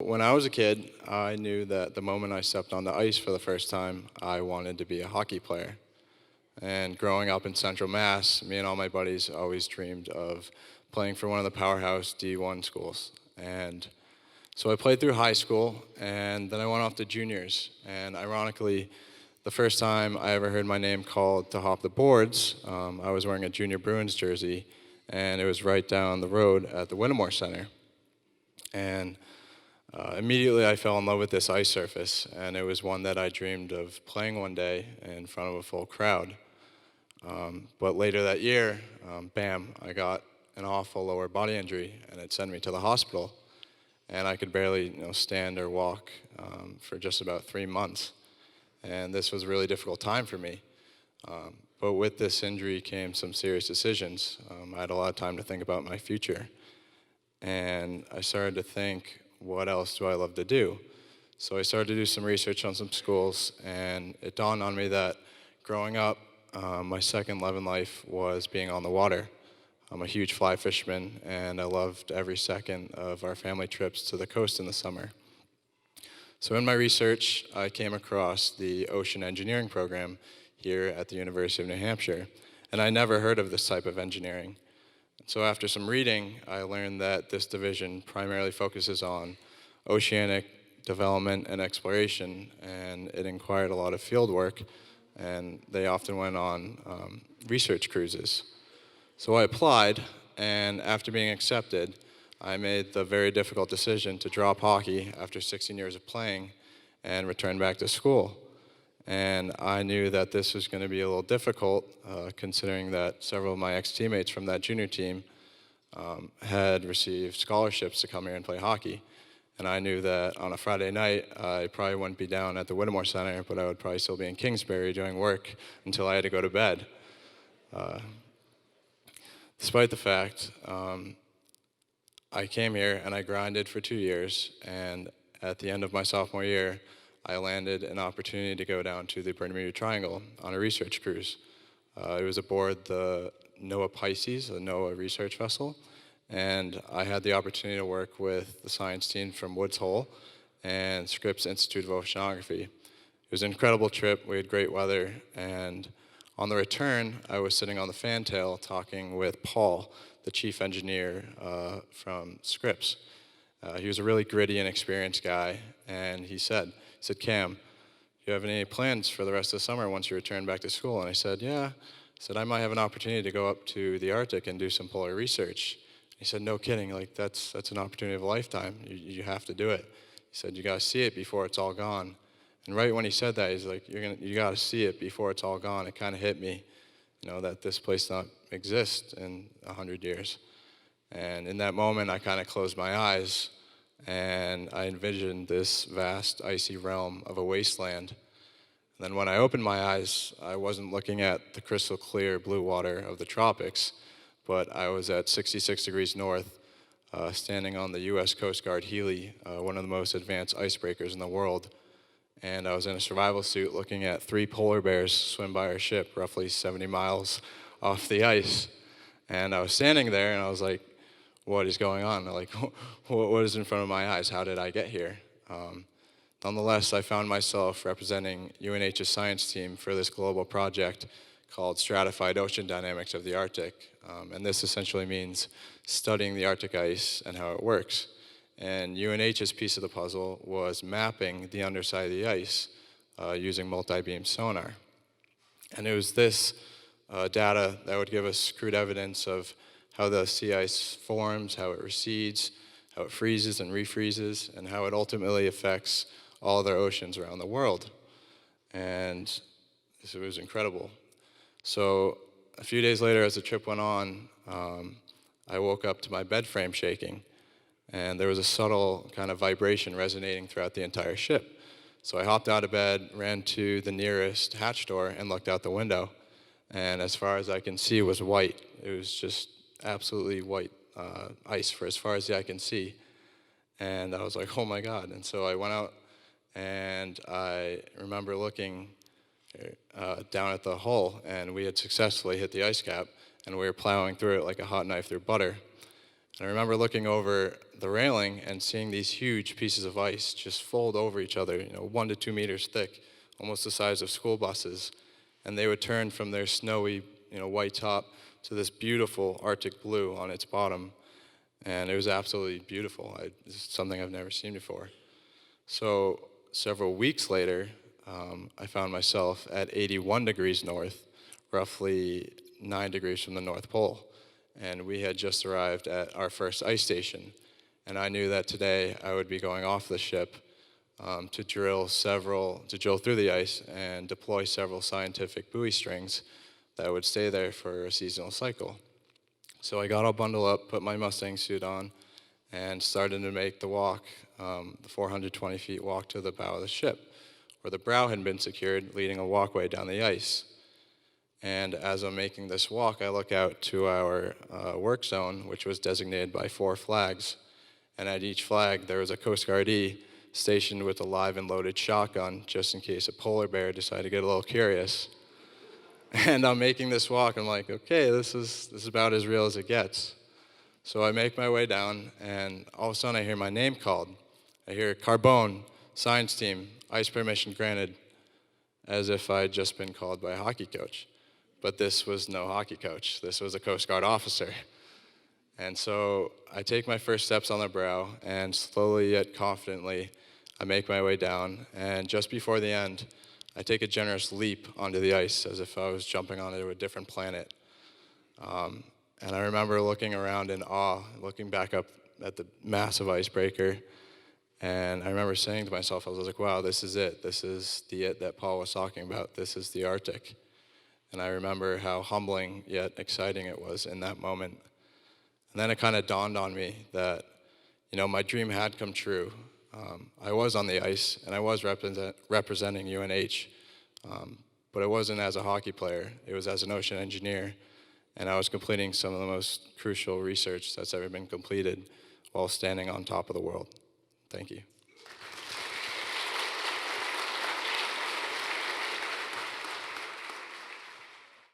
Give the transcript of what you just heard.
When I was a kid, I knew that the moment I stepped on the ice for the first time, I wanted to be a hockey player. And growing up in Central Mass, me and all my buddies always dreamed of playing for one of the powerhouse D1 schools. And so I played through high school, and then I went off to juniors. And ironically, the first time I ever heard my name called to hop the boards, I was wearing a Junior Bruins jersey, and it was right down the road at the Whittemore Center. And immediately I fell in love with this ice surface, and it was one that I dreamed of playing one day in front of a full crowd. But later that year, bam, I got an awful lower body injury, and it sent me to the hospital. And I could barely stand or walk for just about 3 months. And this was a really difficult time for me. But with this injury came some serious decisions. I had a lot of time to think about my future. And I started to think, what else do I love to do? So I started to do some research on some schools, and it dawned on me that growing up, my second love in life was being on the water. I'm a huge fly fisherman, and I loved every second of our family trips to the coast in the summer. So in my research, I came across the ocean engineering program here at the University of New Hampshire, and I never heard of this type of engineering. So after some reading, I learned that this division primarily focuses on oceanic development and exploration, and it inquired a lot of field work, and they often went on research cruises. So I applied, and after being accepted, I made the very difficult decision to drop hockey after 16 years of playing and return back to school. And I knew that this was going to be a little difficult, considering that several of my ex-teammates from that junior team had received scholarships to come here and play hockey. And I knew that on a Friday night, I probably wouldn't be down at the Whittemore Center, but I would probably still be in Kingsbury doing work until I had to go to bed. Despite the fact, I came here and I grinded for 2 years, and at the end of my sophomore year, I landed an opportunity to go down to the Bermuda Triangle on a research cruise. It was aboard the NOAA Pisces, a NOAA research vessel, and I had the opportunity to work with the science team from Woods Hole and Scripps Institute of Oceanography. It was an incredible trip. We had great weather, and on the return, I was sitting on the fantail talking with Paul, the chief engineer from Scripps. He was a really gritty and experienced guy, and he said, Cam, do you have any plans for the rest of the summer once you return back to school? And I said, yeah. I said, I might have an opportunity to go up to the Arctic and do some polar research. He said, no kidding, like that's an opportunity of a lifetime. You have to do it. He said, you gotta see it before it's all gone. And right when he said that, he's like, you gotta see it before it's all gone. It kind of hit me, that this place not exist in 100 years. And in that moment, I kind of closed my eyes, and I envisioned this vast icy realm of a wasteland. And then when I opened my eyes, I wasn't looking at the crystal clear blue water of the tropics, but I was at 66 degrees north, standing on the U.S. Coast Guard Healy, one of the most advanced icebreakers in the world. And I was in a survival suit looking at 3 polar bears swim by our ship, roughly 70 miles off the ice. And I was standing there, and I was like, what is going on? Like, what is in front of my eyes? How did I get here? Nonetheless, I found myself representing UNH's science team for this global project called Stratified Ocean Dynamics of the Arctic. And this essentially means studying the Arctic ice and how it works. And UNH's piece of the puzzle was mapping the underside of the ice using multi-beam sonar. And it was this data that would give us crude evidence of how the sea ice forms, how it recedes, how it freezes and refreezes, and how it ultimately affects all other oceans around the world. And it was incredible. So a few days later, as the trip went on, I woke up to my bed frame shaking, and there was a subtle kind of vibration resonating throughout the entire ship. So I hopped out of bed, ran to the nearest hatch door, and looked out the window. And as far as I can see was white. It was just absolutely white ice for as far as the eye can see. And I was like, oh my God. And so I went out, and I remember looking down at the hull, and we had successfully hit the ice cap, and we were plowing through it like a hot knife through butter. And I remember looking over the railing and seeing these huge pieces of ice just fold over each other, 1 to 2 meters thick, almost the size of school buses. And they would turn from their snowy, white top to this beautiful Arctic blue on its bottom. And it was absolutely beautiful. This is something I've never seen before. So several weeks later, I found myself at 81 degrees north, roughly 9 degrees from the North Pole. And we had just arrived at our first ice station. And I knew that today I would be going off the ship to drill through the ice and deploy several scientific buoy strings that would stay there for a seasonal cycle. So I got all bundled up, put my Mustang suit on, and started to make the walk, the 420 feet walk to the bow of the ship, where the brow had been secured, leading a walkway down the ice. And as I'm making this walk, I look out to our work zone, which was designated by 4 flags. And at each flag, there was a Coast Guardee stationed with a live and loaded shotgun, just in case a polar bear decided to get a little curious. And I'm making this walk, I'm like, okay, this is about as real as it gets. So I make my way down, and all of a sudden I hear my name called. I hear Carbone, science team, ice permission granted, as if I'd just been called by a hockey coach. But this was no hockey coach. This was a Coast Guard officer. And so I take my first steps on the brow, and slowly yet confidently, I make my way down. And just before the end, I take a generous leap onto the ice as if I was jumping onto a different planet. And I remember looking around in awe, looking back up at the massive icebreaker. And I remember saying to myself, I was like, wow, this is it. This is the it that Paul was talking about. This is the Arctic. And I remember how humbling yet exciting it was in that moment. And then it kind of dawned on me that, my dream had come true. I was on the ice, and I was representing UNH, but it wasn't as a hockey player. It was as an ocean engineer, and I was completing some of the most crucial research that's ever been completed while standing on top of the world. Thank you.